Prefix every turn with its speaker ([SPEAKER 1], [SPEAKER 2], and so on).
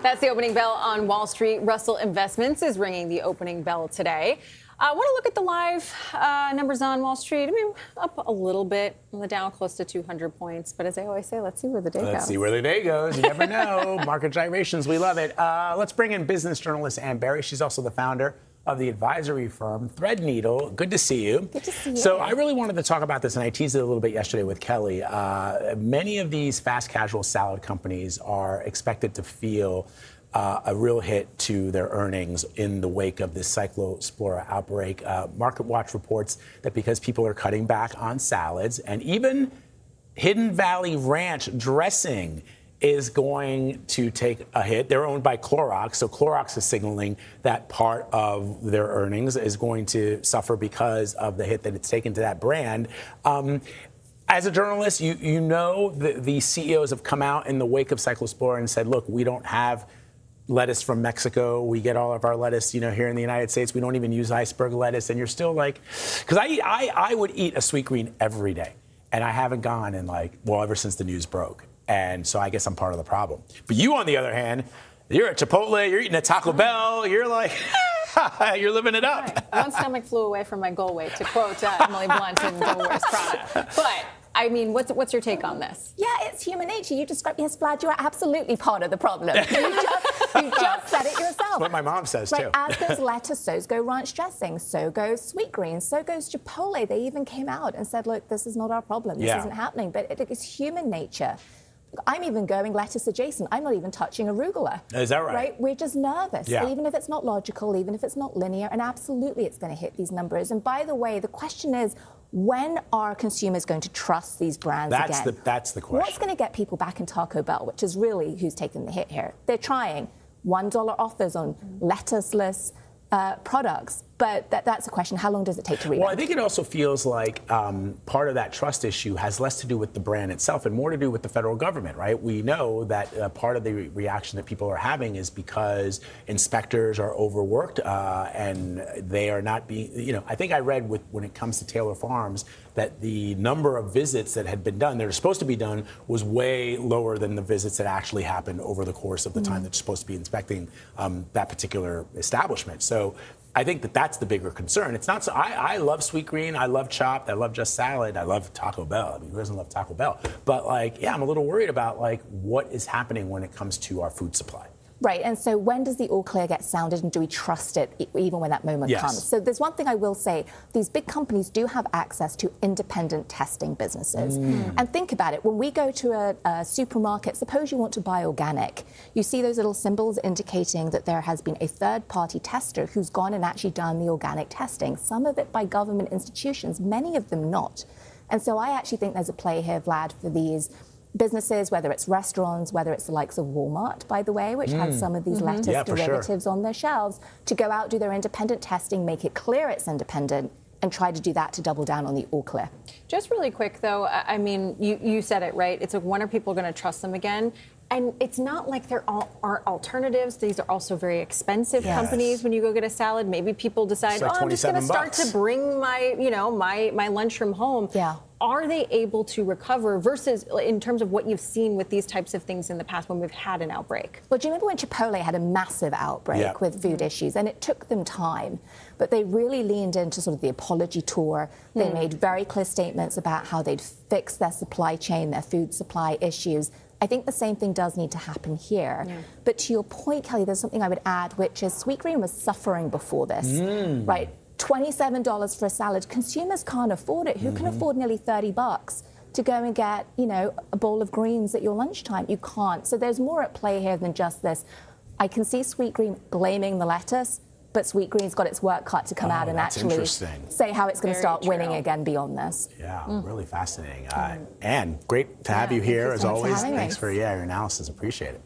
[SPEAKER 1] That's the opening bell on Wall Street. Russell Investments is ringing the opening bell today. I want to look at the live numbers on Wall Street. I mean, up a little bit on the Dow, close to 200 points. But as I always say, let's see where the day goes.
[SPEAKER 2] Let's see where the day goes. You never know. Market gyrations, we love it. Let's bring in business journalist Ann Berry. She's also the founder of the advisory firm Threadneedle. Good to see you.
[SPEAKER 1] Good to see you.
[SPEAKER 2] So I really wanted to talk about this, and I teased it a little bit yesterday with Kelly. Many of these fast casual salad companies are expected to feel a real hit to their earnings in the wake of this cyclospora outbreak. Market Watch reports that because people are cutting back on salads, and even Hidden Valley Ranch dressing is going to take a hit. They're owned by Clorox, so Clorox is signaling that part of their earnings is going to suffer because of the hit that it's taken to that brand. As a journalist, you know the CEOs have come out in the wake of cyclospora and said, look, we don't have lettuce from Mexico. We get all of our lettuce, here in the United States. We don't even use iceberg lettuce. And you're still like, because I would eat a sweet green every day. And I haven't gone in ever since the news broke. And so I guess I'm part of the problem. But you, on the other hand, you're at Chipotle, you're eating at Taco Bell, you're like, you're living it up.
[SPEAKER 1] Right. One stomach flew away from my goal weight, to quote Emily Blunt in The Worst Product. But I mean, what's your take on this?
[SPEAKER 3] Yeah, it's human nature. You described me as Vlad. You are absolutely part of the problem. You just said it yourself.
[SPEAKER 2] That's what my mom says, too.
[SPEAKER 3] As goes lettuce, so go ranch dressing, so goes sweet greens, so goes Chipotle. They even came out and said, look, this is not our problem. This isn't happening. But it is human nature. I'm even going lettuce adjacent. I'm not even touching arugula.
[SPEAKER 2] Is that right?
[SPEAKER 3] We're just nervous.
[SPEAKER 2] Yeah.
[SPEAKER 3] Even if it's not logical, even if it's not linear, and absolutely it's going to hit these numbers. And by the way, the question is, when are consumers going to trust these brands again?
[SPEAKER 2] That's the question.
[SPEAKER 3] What's going to get people back in Taco Bell, which is really who's taking the hit here? They're trying $1 offers on lettuceless products. But that's a question. How long does it take to rebound?
[SPEAKER 2] Well, I think it also feels like part of that trust issue has less to do with the brand itself and more to do with the federal government, right? We know that part of the reaction that people are having is because inspectors are overworked and they are not being, I think I read when it comes to Taylor Farms that the number of visits that had been done, that are supposed to be done, was way lower than the visits that actually happened over the course of the time that you're supposed to be inspecting that particular establishment. So I think that's the bigger concern. It's not so. I love sweet green. I love Chopped. I love Just Salad. I love Taco Bell. I mean, who doesn't love Taco Bell? But I'm a little worried about what is happening when it comes to our food supply.
[SPEAKER 3] Right, and so when does the all clear get sounded, and do we trust it even when that moment comes? So there's one thing I will say, these big companies do have access to independent testing businesses. And think about it, when we go to a supermarket, suppose you want to buy organic, you see those little symbols indicating that there has been a third-party tester who's gone and actually done the organic testing, some of it by government institutions, many of them not. And so I actually think there's a play here, Vlad, for these businesses, whether it's restaurants, whether it's the likes of Walmart, by the way, which has some of these lettuce derivatives on their shelves, to go out, do their independent testing, make it clear it's independent, and try to do that to double down on the all clear.
[SPEAKER 1] Just really quick, though, I mean, you said it, right? It's when are people going to trust them again? And it's not like there aren't alternatives. These are also very expensive companies. When you go get a salad, maybe people decide, I'm just going to start to bring my, my lunch from home.
[SPEAKER 3] Yeah.
[SPEAKER 1] Are they able to recover versus in terms of what you've seen with these types of things in the past when we've had an outbreak?
[SPEAKER 3] Well, do you remember when Chipotle had a massive outbreak with food issues? And it took them time, but they really leaned into sort of the apology tour. They made very clear statements about how they'd fix their supply chain, their food supply issues. I think the same thing does need to happen here. But to your point, Kelly, there's something I would add, which is Sweet Green was suffering before this, right? $27 for a salad. Consumers can't afford it. Who can afford nearly $30 to go and get, a bowl of greens at your lunchtime? You can't. So there's more at play here than just this. I can see Sweet Green blaming the lettuce, but Sweet Green's got its work cut to come out and actually say how it's going to start winning again beyond this.
[SPEAKER 2] Yeah, really fascinating. Ann, great to have you here as always. Thanks for your analysis. Appreciate it.